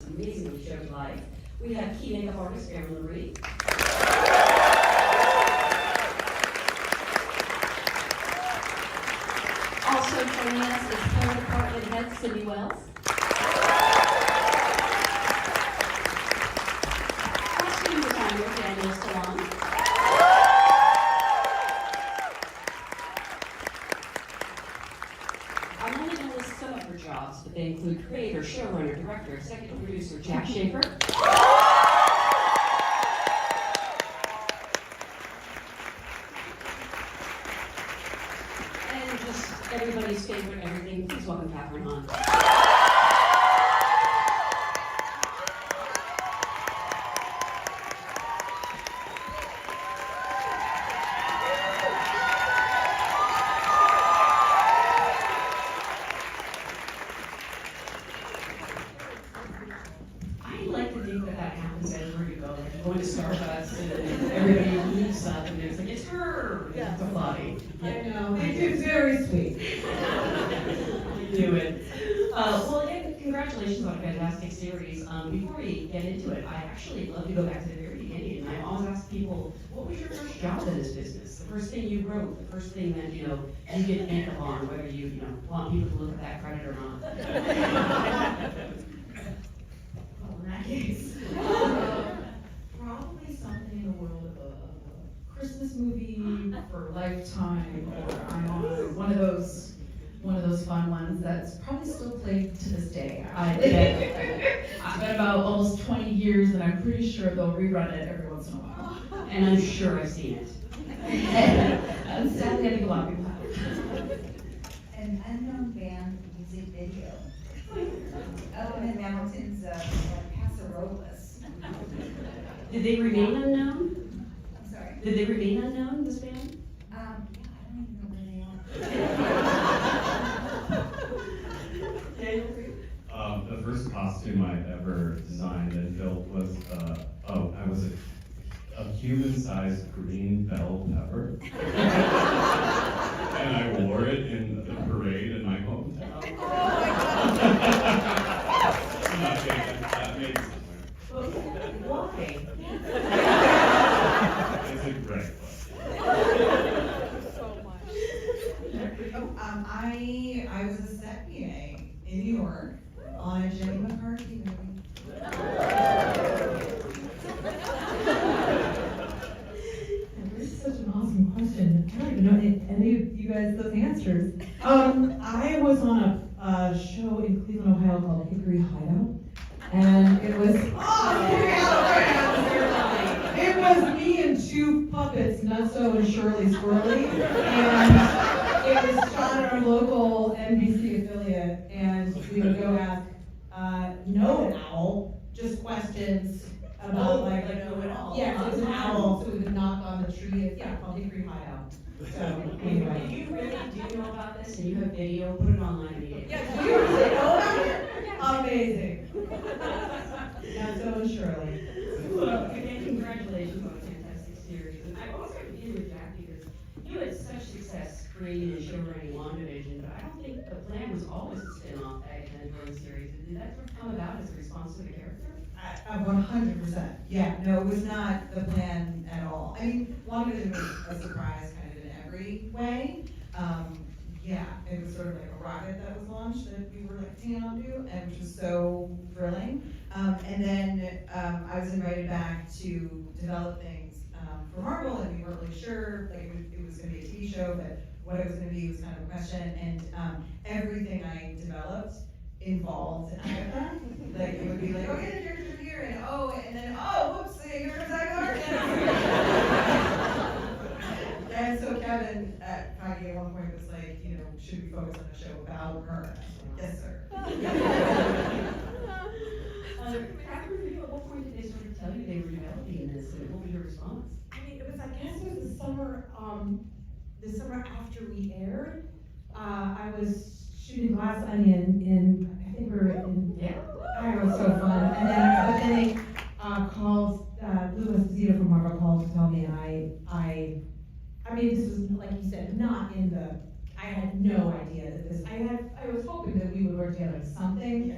amazingly show to life. We have key makeup artist Erin Marie. Also joining us is hair department head Cindy Wells. Costume designer Daniel Salon. I'm only going to list some of her jobs, but they include creator, showrunner, director, executive producer Jack Schaefer. And just everybody's favorite everything. Please welcome Kathryn Hahn. I like to think that happens everywhere you go. Like you're going to Starbucks and everybody leaves up and it's like, it's her! Yeah. It's a body. I know. It's very sweet. You do it. Well, again, congratulations on a fantastic series. Before we get into it, I actually love to go back to the very beginning. And I always ask people, what was your first job in this business? The first thing you wrote, the first thing that, you get makeup on, whether you want people to look at that credit or not. Well, in that case, probably something in the world of a Christmas movie for Lifetime, or I'm on one of those fun ones that's probably still played to this day. I've been about almost 20 years, and I'm pretty sure they'll rerun it every once in a while. And I'm sure I've seen it. And sadly, I think a lot of people have. An unknown band music video. Element Hamilton's Casseroleless. Did they remain unknown? I'm sorry. Did they remain unknown, this band? Yeah, I don't even know where they are. The first costume I ever designed and built was, I was a human-sized green bell pepper. And I wore it in the parade in my hometown. Not kidding, maybe somewhere. Why? It's a great question. So much. I was a set PA in New York on a Jenny McCarthy movie. This is such an awesome question. I don't even know any of you guys those answers. I was on a show in Cleveland, Ohio called Hickory Hideout, and it was it was me and two puppets, Nutso and Shirley Squirrely, and it was shot at our local NBC affiliate, and we would go ask know-it-owl just questions about like know-it-all. Yeah, it was an owl, so we would knock on the tree. It's called Hickory Hideout. So If anyway. you really do know about this and you have video, put it online immediately. Yeah, do you really know about it? Amazing. Nutso and Shirley. Well, again, congratulations on a fantastic series. And I also have to be with Jack because you had such success creating and showrunning WandaVision, but I don't think the plan was always to spin off Agatha All Along series. Did that sort of come about as a response to the character? 100%. Yeah, no, it was not the plan at all. I mean, WandaVision was a surprise kind of in every way. Yeah, it was sort of like a rocket that was launched that we were like hanging on to, and which was so thrilling. And then I was invited back to develop things for Marvel, and we weren't really sure, like it was going to be a TV show, but what it was going to be was kind of a question. And everything I developed involved Agatha. Like it would be like, oh yeah, the character's here, and then whoops, here comes Agatha. And so Kevin at Feige at one point was like, should we focus on a show about her? Yes, sir. Kathryn, at what point did they sort of tell you they were developing this, and what was your response? I mean, it was, I guess it was the summer after we aired. I was shooting Glass Onion in, I think we were in, it was so fun. And then they called, Lou Esposito from Marvel called to tell me, and I mean, this was, like you said, not in the, I had no idea that this, I was hoping that we would work together on something.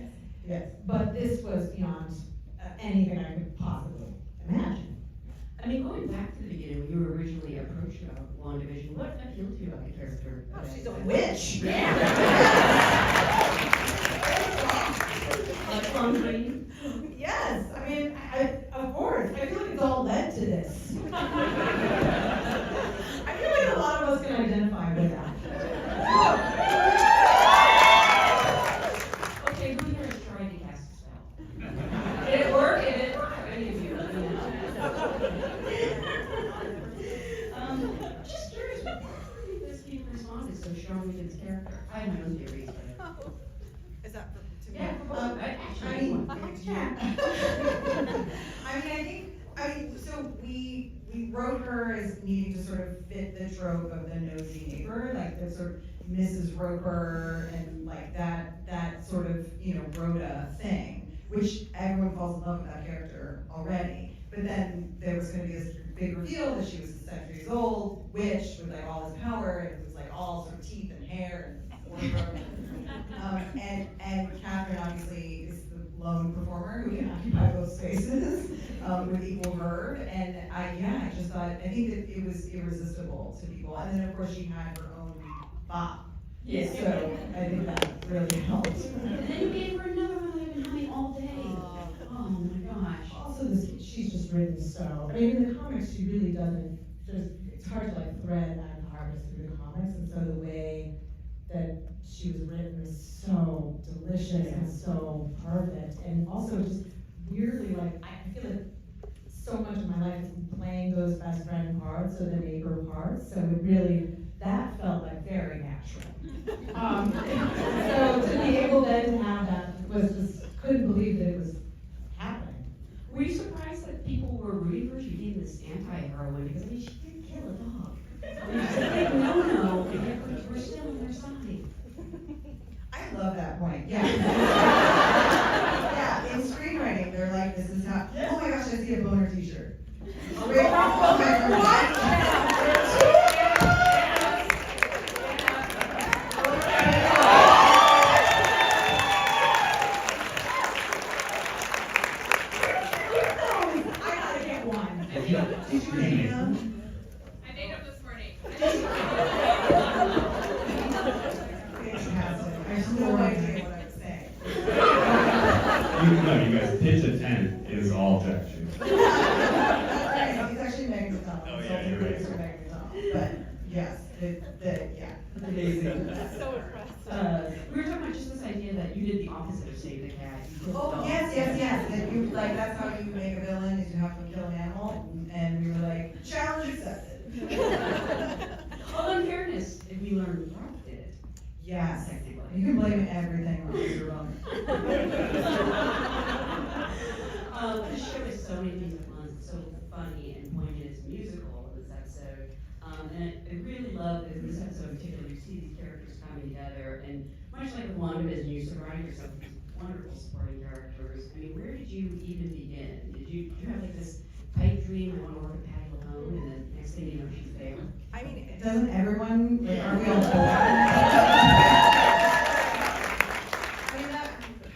Yes. Yes, but this was beyond anything I could possibly imagine. I mean, going back to the beginning, when you were originally approached about WandaVision, what appealed to you about the character? Oh, she's a witch. Yeah. Like on green? Yes, I mean, of course, I feel like it's all led to this. I feel like a lot of us can identify with that. Okay, who here has tried to cast a spell? Did it work? Did it work? Any of you? Let me know. Just curious, why do you think this people responded so strongly to this character? I have my own theories, but. Is that to me? Yeah, actually, I mean, I mean, so we wrote her as needing to sort of fit the trope of the nosy neighbor, like the sort of Mrs. Roper and like that sort of, Rhoda thing, which everyone falls in love with that character already. But then there was gonna be this big reveal that she was a centuries old witch with like all this power, and it was like all sort of teeth and hair and wardrobe. And Kathryn obviously is the lone performer who can occupy both spaces with equal verve. And I just thought, I think that it was irresistible to people. And then of course she had her own bop. Yeah. So I think that really helped. And then you gave her another one that I've been humming all day. Oh my gosh. Also, she's just written so. I mean, in the comics, she really doesn't. It's hard to like thread and harvest through the comics, and so the way that she was written is so delicious and so perfect, and also just weirdly like I feel like so much of my life has been playing those best friend parts or the neighbor parts, so it really that felt like very natural. So to be able then to have that was just couldn't believe that it was happening. Were you surprised that people were rooting for her? She became this anti-heroine because I mean she did kill a dog. I mean, she's a big no-no, and yet we're still on their side. I love that point, yeah. Yeah, in screenwriting, they're like, this is how, oh my gosh, I see a boner t-shirt. Wait, You guys, pitch a tent is all Jack Shoes. He's actually Megan Thee Stallion. Oh, yeah, you're right. He's Megan Thee Stallion. But yes, yeah. Amazing. So impressed. We were talking about just this idea that you did the opposite of Save the Cat. You killed the Oh, dog. yes. That you like that's how you make a villain is you have to kill an animal, and we were like, challenge accepted. Although in fairness, if we learned Mark did it. Yes. Technically. You can blame everything on Mr. Bone. This show is so many things at once. It's so funny and poignant. It's musical, this episode. And I really love that in this episode in particular, you see these characters coming together. And much like with WandaVision, you surround yourself with these wonderful supporting characters. I mean, where did you even begin? Did you have like this pipe dream, I want to work with Patty LaHone, and then next thing you know, she's there? I mean, doesn't everyone, like, aren't we all told? I mean,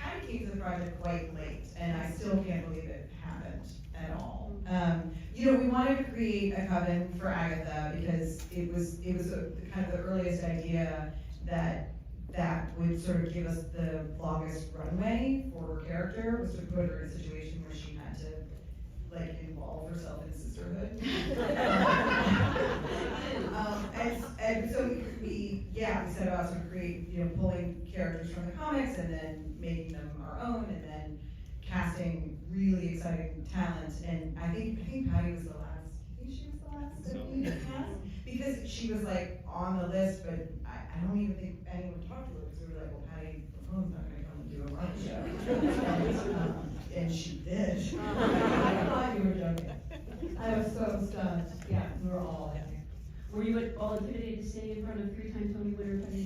Patty came to the project quite late, and I still can't believe it happened at all. We wanted to create a coven for Agatha because it was kind of the earliest idea that would sort of give us the longest runway for her character, was to put her in a situation where she had to like involve herself in sisterhood. And so we set about to create, pulling characters from the comics and then making them our own, and then casting really exciting talent. And I think Patty was the last. I think she was the last that we cast because she was like on the list, but I don't even think anyone talked to her because we were like, well, Patty LaHone's not going to come and do a Marvel show, and she did. I thought you were joking. I was so stunned. Yeah, we were all in. Were you at all intimidated to stay in front of three-time Tony winner Patty?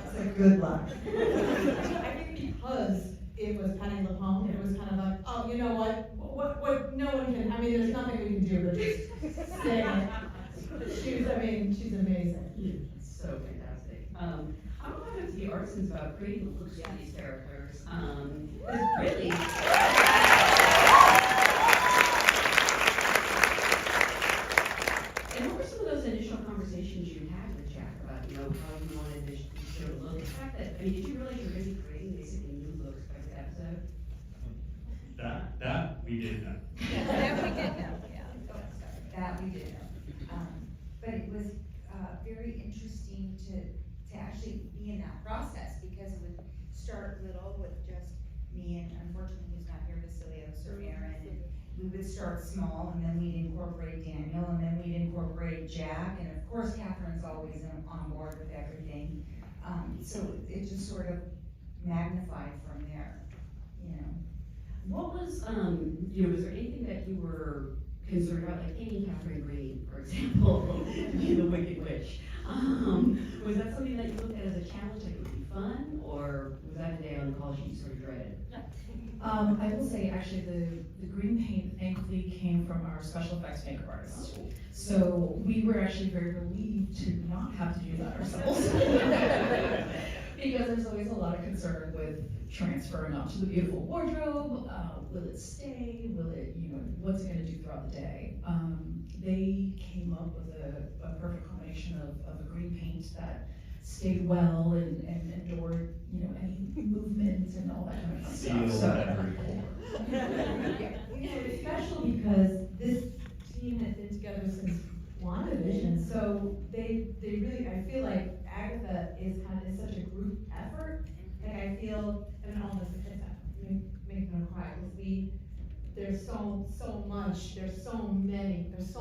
It's like good luck. I think because it was Patty LaHone, it was kind of like, oh, you know what, no one can, I mean, there's nothing we can do but just stay. She's amazing. So fantastic. I'm going to the artisans about creating the looks for these characters. It's really. And what were some of those initial conversations you had with Jack about, you know, how you wanted this show to look? The fact that, I mean, did you realize you were going to be creating basically new looks for every episode? That we did know. That we did know, yeah. That we did know. But it was, very interesting to actually be in that process, because it would start little with just me, and unfortunately who's not here, Vasilios or Aaron, and we would start small, and then we'd incorporate Daniel, and then we'd incorporate Jack, and of course Kathryn's always on board with everything. So it just sort of magnified from there, you know. What was, you know, was there anything that you were concerned about, like Amy Kathryn Green, for example, in The Wicked Witch? Was that something that you looked at as a challenge, like it would be fun, or was that a day on the call sheet you sort of dreaded? I will say, actually, the green paint thankfully came from our special effects makeup artist. So we were actually very relieved to not have to do that ourselves. Because there's always a lot of concern with transferring onto the beautiful wardrobe. Will it stay? Will it, you know, what's it gonna do throughout the day? They came up with a perfect combination of a green paint that stayed well and endured, you know, any movement and all that kind of stuff. Seal So, every pore. you know, it's special because this team has been together since WandaVision, so they really, I feel like Agatha is such a group effort. Like I feel, and all this, make them cry, because there's so much, there's so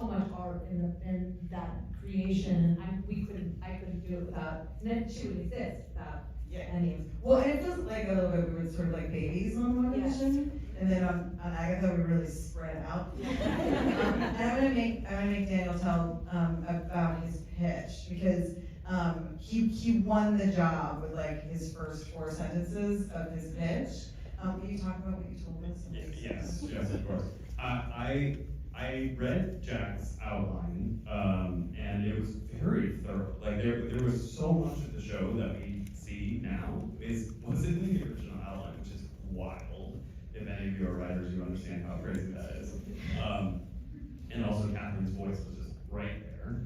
much art in that creation, and I couldn't do it without, and then she would exist without any of it. Well, and it feels like a little bit, we were sort of like babies on one division, and then on Agatha, we really spread out. And I'm gonna make Daniel tell, about his pitch, because, he won the job with like his first 4 sentences of his pitch. Can you talk about what you told us? Yes, of course. I read Jack's outline, and it was very thorough. Like there was so much of the show that we see now was in the original outline, which is wild. If any of you are writers, you understand how crazy that is. And also Kathryn's voice was just right there.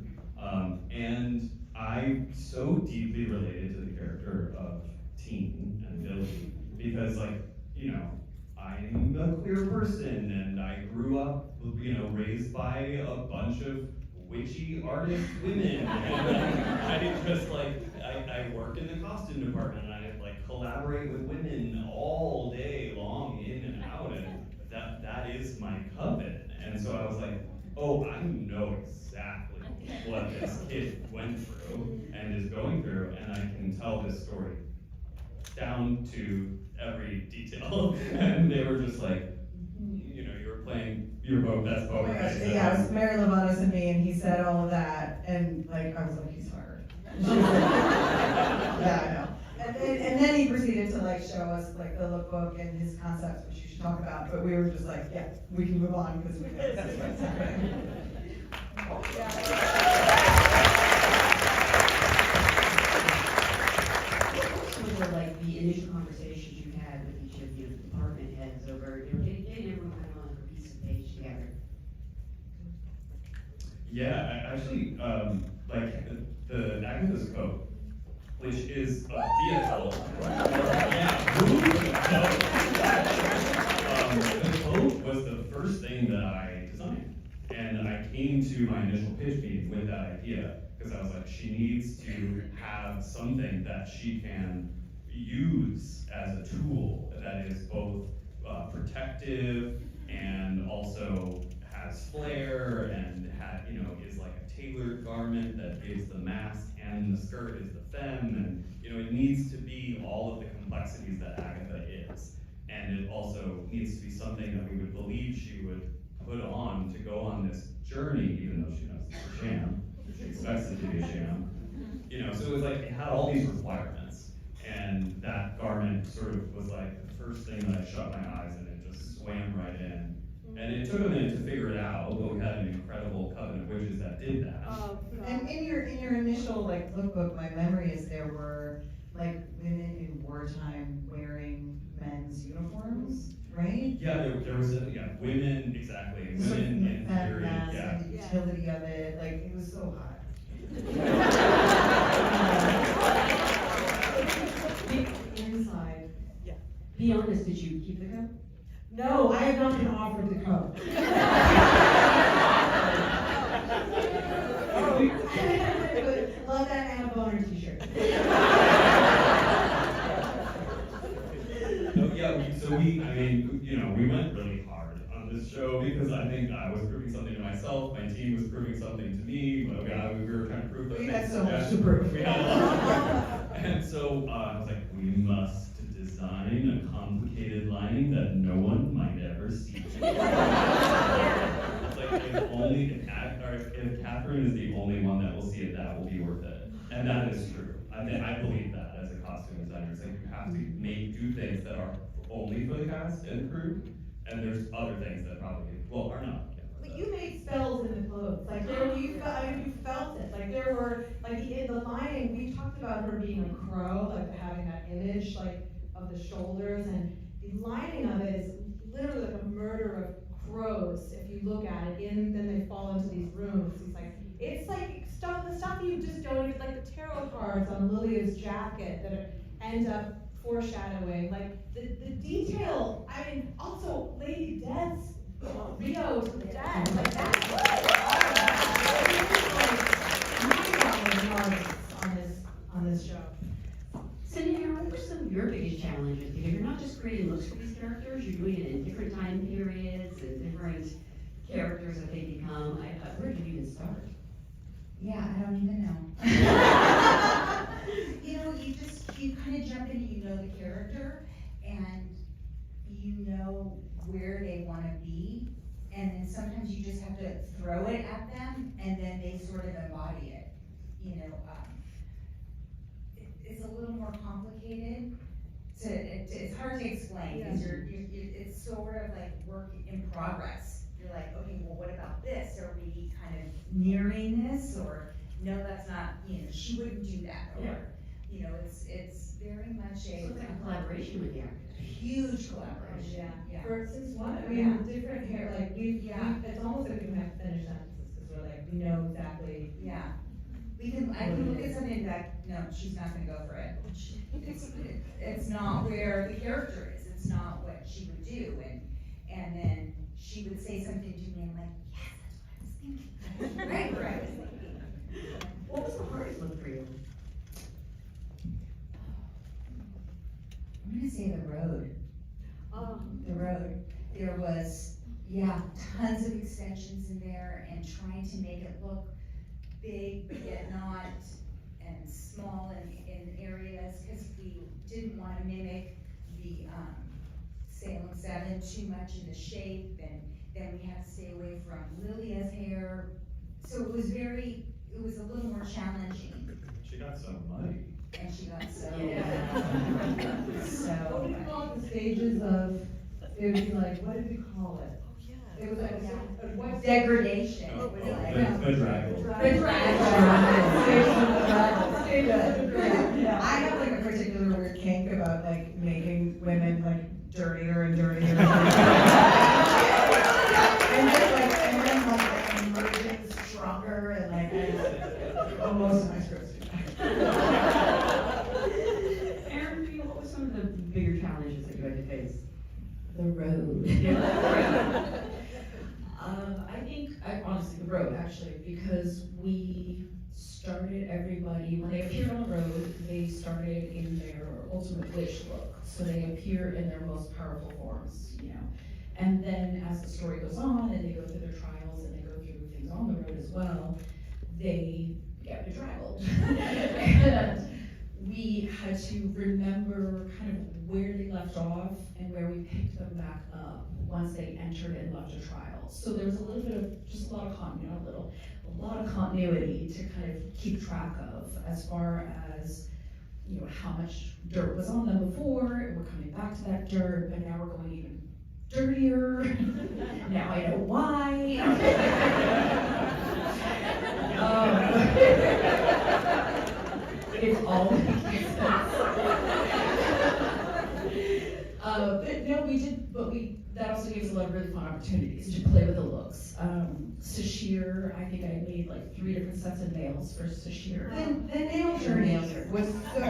And I so deeply related to the character of Teen and Billy because, like, you know, I'm a queer person and I grew up, you know, raised by a bunch of witchy artist women. And I just like, I work in the costume department and I like collaborate with women all day long, in and out, and that is my coven. And so I was like, oh, I know exactly what this kid went through and is going through, and I can tell this story down to every detail. And they were just like, you know, you were playing your best Oh poker my gosh, face. yeah, it was Mary Lovatos and me, and he said all of that, and like, I was like, he's fired. And she was like, yeah, I know. And then he proceeded to like show us like the lookbook and his concepts, which you should talk about, but we were just like, yeah, we can move on because we know that's what's happening. What were like the initial conversations you had with each of your department heads over, you know, getting everyone kind of on a cohesive page together? Yeah, actually, like the Agatha's Code, which is a vehicle. Yeah, the code was the first thing that I designed. And I came to my initial pitch meeting with that idea, because I was like, she needs to have something that she can use as a tool that is both protective and also has flair and you know, is like a tailored garment that gives the mask and the skirt is the femme, and you know, it needs to be all of the complexities that Agatha is. And it also needs to be something that we would believe she would put on to go on this journey, even though she knows it's a sham. She expects it to be a sham. You know, so it was like, it had all these requirements. And that garment sort of was like the first thing that I shut my eyes and it just swam right in. And it took a minute to figure it out, but we had an incredible coven of witches that did that. And in your initial like lookbook, my memory is there were like women in wartime wearing men's uniforms, right? Yeah, there was women, exactly, Sort of women in that theory, mass yeah. and the utility of it, like, it was so hot. Inside. Be honest, did you keep the coat? No, I have not been offered the coat. Love that Anna Boner t-shirt. No, yeah, we went really hard on this show because I think I was proving something to myself, my team was proving something to me, but we were trying to prove those We things. had so much to prove. We had a lot. And so I was like, we must design a complicated lining that no one might ever see. It's like, if Kathryn is the only one that will see it, that will be worth it. And that is true. I believe that as a costume designer. It's like you have to do things that are only for the cast and crew, and there's other things that probably, are not. But you made spells in the clothes, like you felt it, like there were, like in the lining, we talked about her being a crow, like having that image, like of the shoulders, and the lining of it is literally like a murder of crows, if you look at it, then they fall into these rooms, it's like the stuff you just don't even, like the tarot cards on Lilia's jacket that end up foreshadowing, like the detail, I mean, also Lady Death's Rio to the death, like that's on this show. Cindy, what were some of your biggest challenges? Because you're not just creating looks for these characters, you're doing it in different time periods and different characters that they become. Where did you even start? Yeah, I don't even know. You kind of jump in, you know the character, and you know where they want to be, and then sometimes you just have to throw it at them, and then they sort of embody it. It's a little more complicated. It's hard to explain because it's sort of like work in progress. You're like, okay, well, what about this? Are we kind of nearing this, or no, that's not. She wouldn't do that, or it's very much So it's like a collaboration with the actors. huge collaboration. Yeah. Since what? I mean, different hair, like it's almost like we can have finished sentences because we're like, we know exactly. Yeah. I can look at something and be like, no, she's not gonna go for it. It's not where the character is, it's not what she would do, and then she would say something to me, and I'm like, yes, that's what I was thinking. Right where I was thinking. What was the hardest look for you? I'm gonna say the road. The road. There was, tons of extensions in there and trying to make it look big, but yet not, and small in areas, because we didn't want to mimic the Salem 7 too much in the shape, and then we had to stay away from Lilia's hair. So it was a little more challenging. She got so muddy. And she got so. What do we call it, the stages of, it would be like, what did we call it? It was like, what Degradation. It was like. Bedraggled. I have like a particular weird kink about like making women like dirtier and dirtier. And then emerging stronger and like most of my scripts do that. Aaron, for you, what were some of the bigger challenges that you had to face? The road. Honestly, the road, actually, because we started everybody, when they appeared on the road, they started in their ultimate wish look. So they appear in their most powerful forms, And then as the story goes on and they go through their trials and they go through things on the road as well, they get bedraggled. And we had to remember kind of where they left off and where we picked them back up once they entered and left a trial. So there was a little bit of, just a lot of continuity to kind of keep track of as far as, how much dirt was on them before, and we're coming back to that dirt, but now we're going even dirtier. Now I know why. It's all making sense. but that also gives a lot of really fun opportunities to play with the looks. Sashir, I think I made like 3 different sets of nails for Sashir. The nail journey was so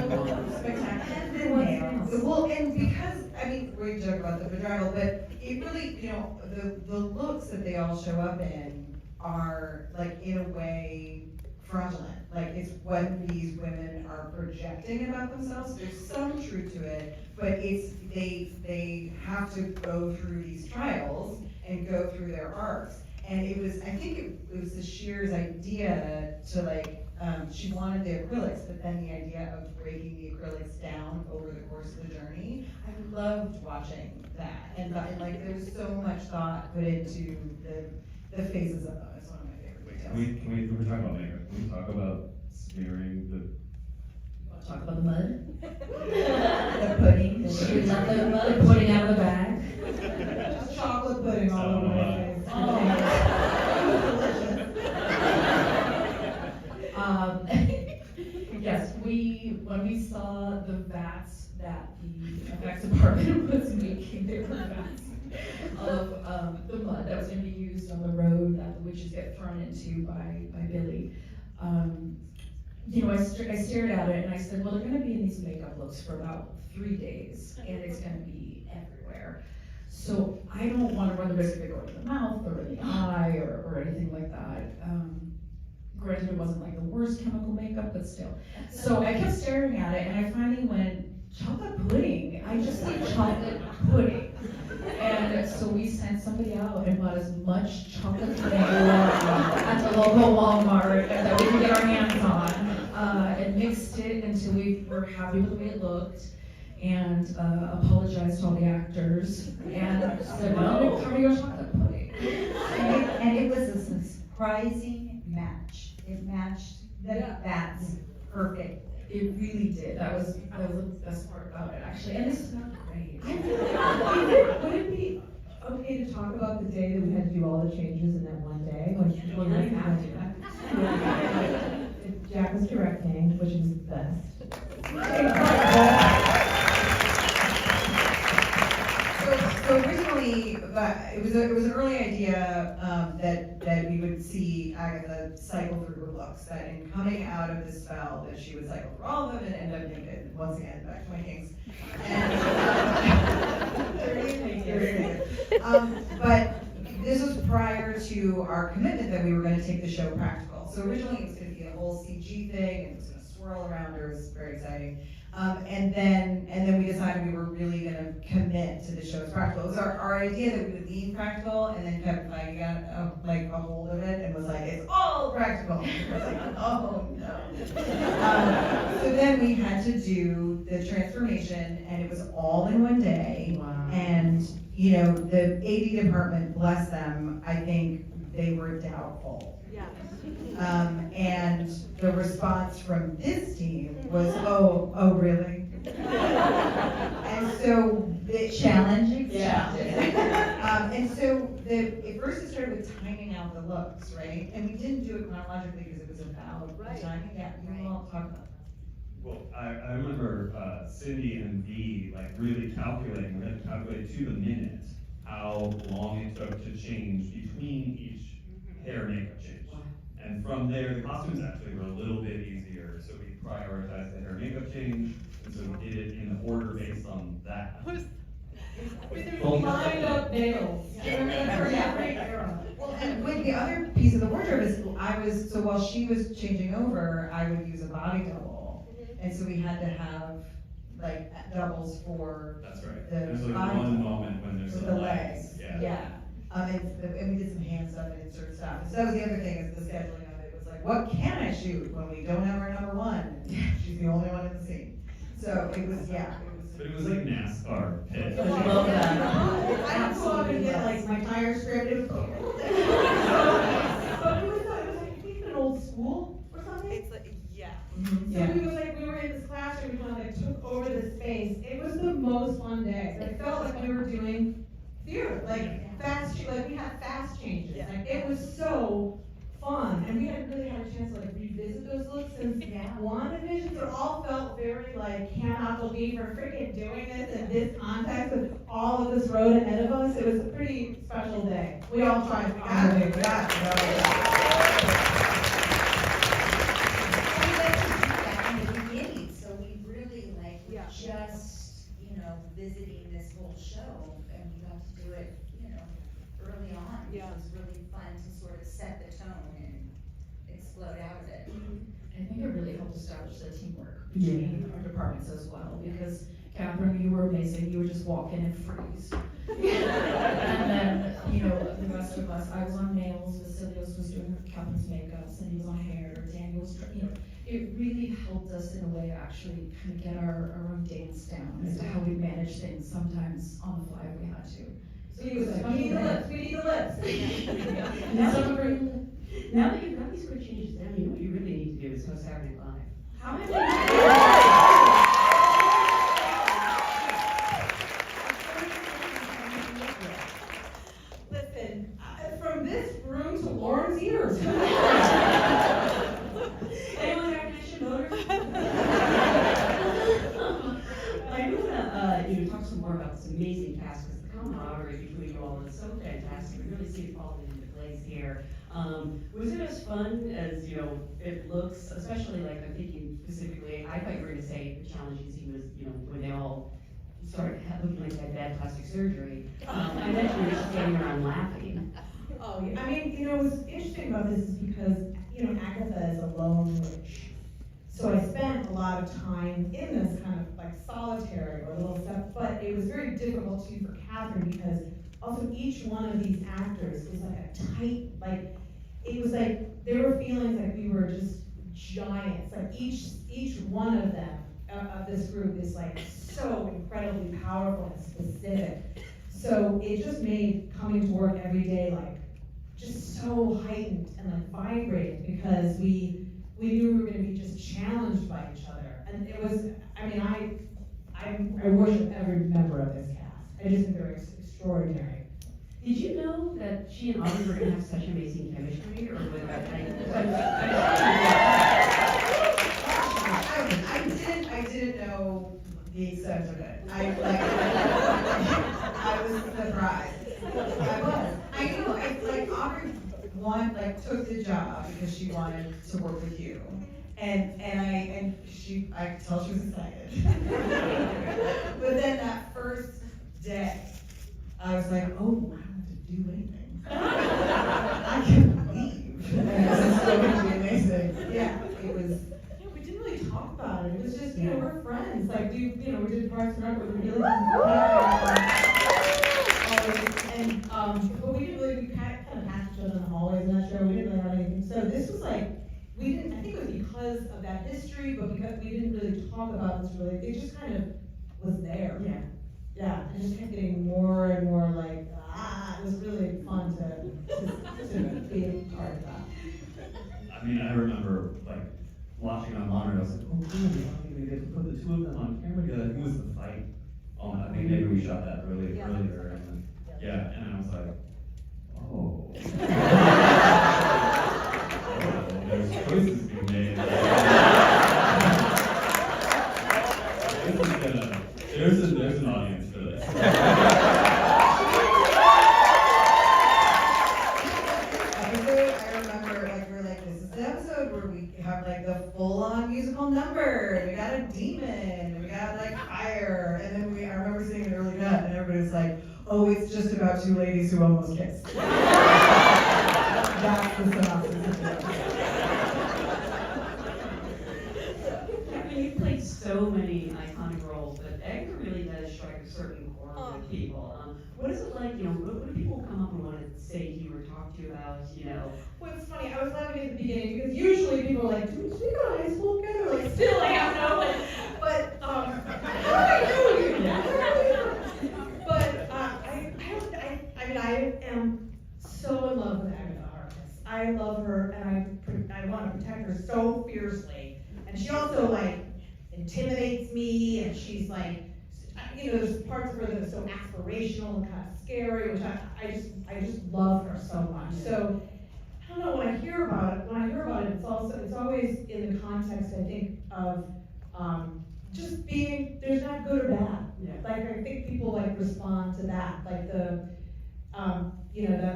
spectacular. The nails. Well, and because, I mean, we joke about the bedraggle, but it really, you know, the looks that they all show up in are like, in a way, fraudulent. Like, it's what these women are projecting about themselves. There's some truth to it, but it's, they have to go through these trials and go through their arcs. And it was, I think it was Sashir's idea to like, she wanted the acrylics, but then the idea of breaking the acrylics down over the course of the journey. I loved watching that. And like, there was so much thought put into the phases of them. It's one of my favorite details. Can we talk about makeup? Can we talk about smearing the... You want to talk about the mud? The pudding. The pudding out of the bag. Just chocolate pudding all over my face. Yes, when we saw the vats that the effects department was making, they were vats of the mud that was going to be used on the road that the witches get thrown into by Billy. You know, I stared at it and I said, well, they're going to be in these makeup looks for about 3 days, and it's going to be everywhere. So I don't want to run the risk of it going in the mouth or in the eye or anything like that. Granted, it wasn't like the worst chemical makeup, but still. So I kept staring at it, and I finally went, chocolate pudding. I just like chocolate pudding. And so we sent somebody out and bought as much chocolate pudding at the local Walmart that we could get our hands on, and mixed it until we were happy with the way it looked, and apologized to all the actors, and said, well, cover your chocolate pudding. And it was a surprising match. It matched the bats perfectly. It really did. That was the best part about it, actually. And this smelled great. Would it be okay to talk about the day that we had to do all the changes in that one day? When we had to. Jack was directing, which was the best. So originally, it was an early idea that we would see Agatha cycle through her looks. That in coming out of this spell, that she would cycle through all of them and end up naked once again. Back to my kinks. But this was prior to our commitment that we were going to take the show practical. So originally it was going to be a whole CG thing, and it was going to swirl around her. It was very exciting. And then we decided we were really going to commit to the show as practical. It was our idea that we would lean practical, and then Kevin Feige got like a hold of it and was like, it's all practical. And we were like, oh no. So then we had to do the transformation, and it was all in one day. Wow. And you know, the AD department, bless them, I think they were doubtful. Yeah. And the response from this team was, oh, really? And so the Challenging. yeah. And so at first it started with timing out the looks, right? And we didn't do it chronologically because it was about Right. the timing. Yeah, you all talk about that. Well, I remember Cindy and Dee like really calculating, we had to calculate to the minute how long it took to change between each hair makeup change. And from there, the costumes actually were a little bit easier, so we prioritized the hair makeup change, and so we did it in the order based on that. Lined up nails. For every era. Well, and with the other piece of the wardrobe is, so while she was changing over, I would use a body double. And so we had to have like doubles for That's right. the There's like body one double moment when there's with some the legs. legs. Yeah. And we did some hand stuff and insert stuff. And so that was the other thing, is the scheduling of it was like, what can I shoot when we don't have our number one? She's the only one in the scene. So it was, yeah, But it was like NASCAR pit. I love that. I would go up and get like my tire stripped. It was But we was like an old school or something. It's like, yeah. So we were in this classroom, we kind of like took over the space. It was the most fun day. It felt like we were doing theater, like like we had fast changes. Yeah. Like it was so fun, and we hadn't really had a chance to like revisit those looks since WandaVision, so it all felt very like, cannot believe we're freaking doing this in this context with all of this road ahead of us. It was a pretty special day. We all tried, we got it. We got in the beginning, so we really like, were just, visiting this whole show, and we got to do it, early on. Yeah. It was really fun to sort of set the tone and explode out of it. I think it really helped establish the teamwork between our departments as well, because Kathryn, you were amazing, you would just walk in and freeze. And then, the rest of us, I was on nails, Vasilios was doing Kathryn's makeup, Cindy was on hair, Daniel was, it really helped us in a way to actually kind of get our own dance down as to how we manage things sometimes on the fly if we had to. So he was like, we need the lips, we need the lips. Now that you've got these quick changes down, you know what you really need to do is host Saturday Night Live. How many? Listen, from this room to Lauren's ears. Anyone have connection voters? I do want to talk some more about this amazing cast, because the camaraderie between you all is so fantastic. We really see it falling into place here. Was it as fun as it looks? Especially like I'm thinking specifically. I thought you were going to say the challenging scene was when they all started looking like they had bad plastic surgery. I bet you were just standing around laughing. Oh, yeah. I mean, what's interesting about this is because, Agatha is a lone witch. So I spent a lot of time in this kind of like solitary or little stuff, but it was very difficult too for Kathryn because also each one of these actors is like a tight, it was like, there were feelings like we were just giants. Like each one of them, of this group is like so incredibly powerful and specific. So it just made coming to work every day like just so heightened and like vibrating because we knew we were going to be just challenged by each other. And it was, I worship every member of this cast. I just think they're extraordinary. Did you know that she and Audrey were going to have such amazing chemistry, or was that I didn't know the extent of it. I was surprised. Audrey took the job because she wanted to work with you. I could tell she was excited. But then that first day, I was like, oh, I don't have to do anything. I can leave. And it was so amazing. Yeah, it was. We didn't really talk about it. It was just, we're friends. Like, we did Parks and Rec, but we really didn't but we didn't really, we kind of passed each other in the hallways in that show. We didn't really have anything. So this was like, I think it was because of that history, but because we didn't really talk about this really, it just kind of was there. Yeah. Yeah, and just kept getting more and more like, it was really fun to be a part of that. I mean, I remember watching on monitor. I was like, oh, cool. We get to put the two of them on camera together. It was the fight. I think maybe we shot that earlier. And and I was like, oh. There's choices being made. There's an audience for this. Episode, I remember, we're like, this is the episode where we have the full-on musical number, and we got a demon, and we got fire, and then I remember seeing an early cut, and everybody's like, oh, it's just about two ladies who almost kissed. That's the synopsis of the episode. You played so many iconic roles, but Agatha really does strike a certain chord with people. What is it like, what do people come up and want to say to you or talk to you about, Well, it's funny, I was laughing at the beginning because usually people are like, do we go to high school together? Still, I don't know, but how do I know you? But I am so in love with Agatha Harkness. I love her, and I want to protect her so fiercely. And she also intimidates me, and she's there's parts of her that are so aspirational and kind of scary, which I just love her so much. So I don't know, when I hear about it, it's always in the context, I think, of, just being, there's not good or bad. Yeah. Like, I think people like respond to that, like that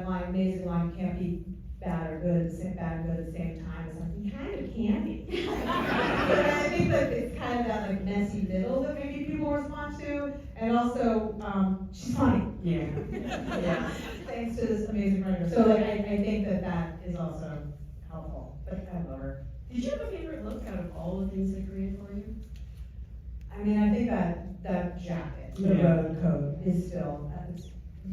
line, amazing line, can't be bad or good, bad and good at the same time. It's like, you kind of can be. But I think that it's kind of that like messy middle that maybe people respond to, and also, she's funny. Yeah. Yeah. Thanks to this amazing writer. So like, I think that is also helpful, but I love her. Did you have a favorite look out of all the things they created for you? I mean, I think that jacket, the Yeah. road coat, is still,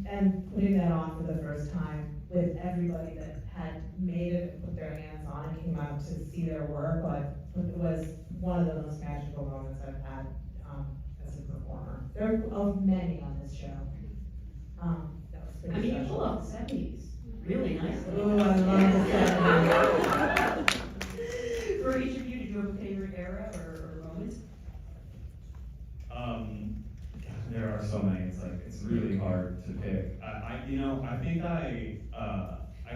and putting that on for the first time with everybody that had made it and put their hands on it, came out to see their work, like, it was one of the most magical moments I've had, as a performer. There are many on this show. That was pretty I mean, you special. pull off the 70s really nicely. Ooh, I love the 70s. For each of you, did you have a favorite era or moment? God, there are so many. It's really hard to pick. I think I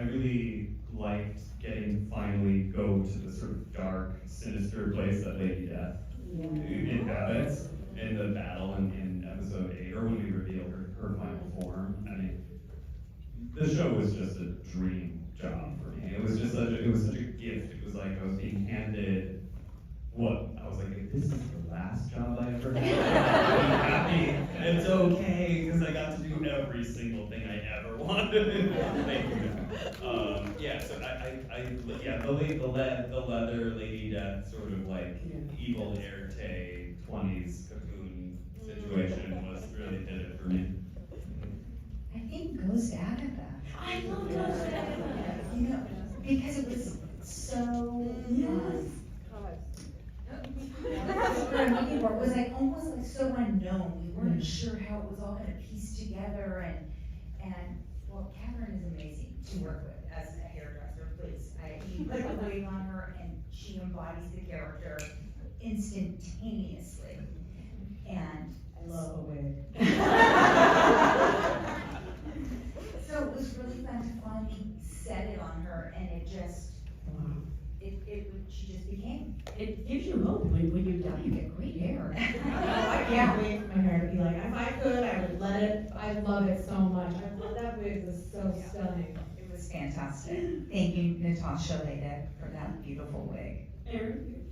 really liked getting finally go to the sort of dark, sinister place that Lady Death inhabits in the battle in episode 8, or when we reveal her final form. I mean, the show was just a dream job for me. It was such a gift. It was like I was being handed I was like, this is the last job I ever had. I'm happy, and it's okay, because I got to do every single thing I ever wanted. Thank you. So the leather Lady Death sort of like evil Erte 20s cocoon situation was really did it for me. I think goes to Agatha. I love those Agatha. You know, because it was so, it was like almost like so unknown. We weren't sure how it was all gonna piece together, and well, Kathryn is amazing to work with as a hairdresser, please. You put a wig on her and she embodies the character instantaneously. And I love a wig. so it was really fun to finally set it on her, and it just, she just became. It gives you hope when you die, you get great hair. I can't wait for my hair to be like, if I could, I would let it, I love it so much. That wig was so stunning. It was fantastic. Thank you, Natasha Leda, for that beautiful wig. Erin?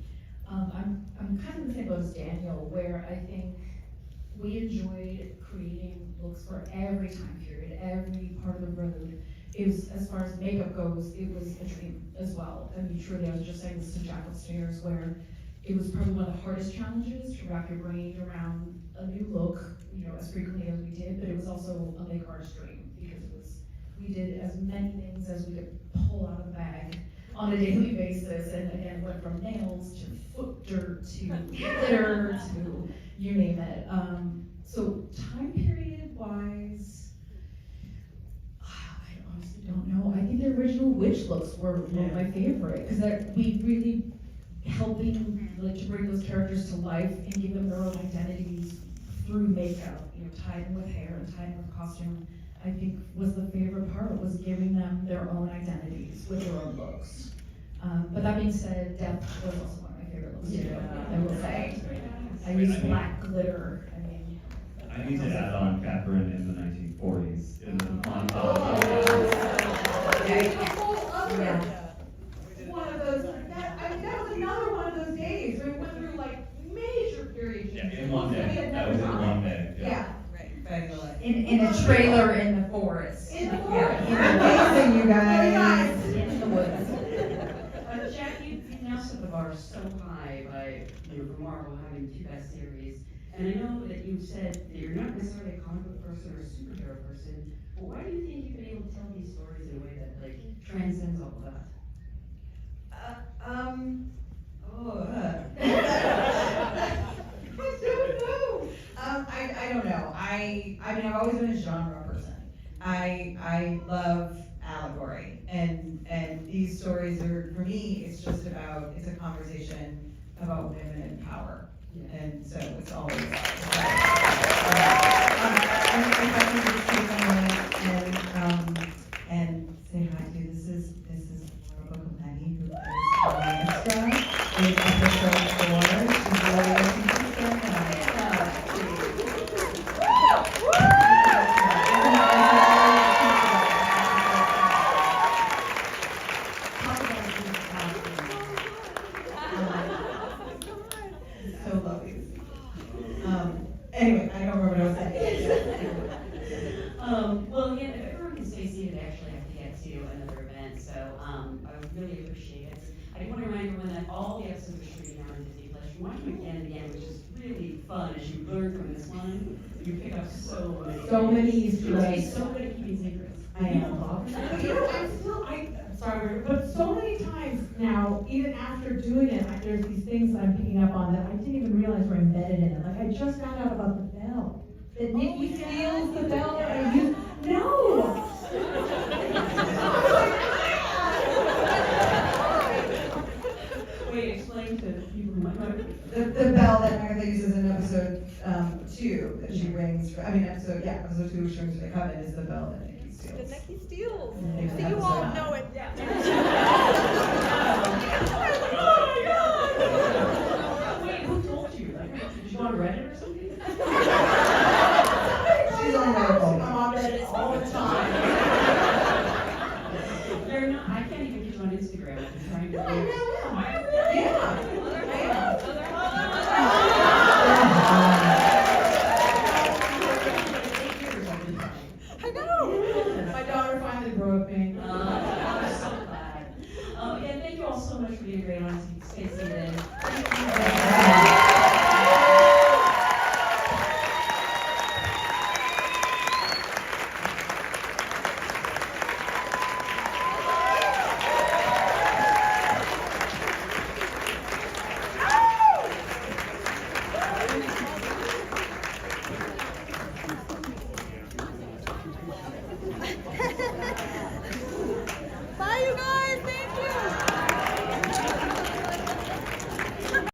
I'm kind of the same boat as Daniel, where I think we enjoyed creating looks for every time period, every part of the road. It was, as far as makeup goes, it was a dream as well. I mean, truly, I was just saying this to Jack upstairs, where it was probably one of the hardest challenges to wrap your brain around a new look, as frequently as we did, but it was also a big artist dream, because we did as many things as we could pull out of the bag on a daily basis, and again, went from nails to foot dirt to glitter to you name it. So time period wise, I honestly don't know. I think the original witch looks were one of my favorite, because we really helping to bring those characters to life and give them their own identities through makeup, tied in with hair and tied in with costume. I think was the favorite part, was giving them their own identities with their own looks. But that being said, Death was also one of my favorite looks too, I will say. I used black glitter. I need to add on Kathryn in the 1940s in the montage. One of those, that was another one of those days where we went through like major period changes. In one day. That was in one day. Yeah. In a trailer in the forest. In the Yeah. forest. Amazing, you guys. In the woods. Jack, you now set the bar so high by, for Marvel having 2 best series. And I know that you said that you're not necessarily a comic book person or a superhero person, but why do you think you've been able to tell these stories in a way that transcends all of that? I don't know. I don't know. I mean, I've always been a genre person. I love allegory, and these stories are, for me, it's a conversation about women and power. And so it's always if I can just take a moment and say hi to you. This is Well, again, if everyone can stay seated, I actually have to get to another event, so, I would really appreciate it. I do want to remind everyone that all the episodes are streaming now on Disney Plus. You watch them again and again, which is really fun, as you learn from this one, you pick up so many Easter eggs. So many keeping secrets. I am. But you know, I'm sorry, but so many times now, even after doing it, there's these things that I'm picking up on that I didn't even realize were embedded in it. Like, I just found out about the bell. That Nikki steals the bell that I use. No! Wait, explain to people who might not. The bell that Agatha uses in episode 2 that she rings for, episode 2 she rings for the coven is the bell that Nikki steals. The Nikki steals. Yeah. So you all know it. Yeah. Wait, who told you? Like, did you go on Reddit or something? She's on Reddit. I'm on Reddit all the time. You're not, I can't even get you on Instagram. I'm trying to. No, I am. I know. My daughter finally broke me.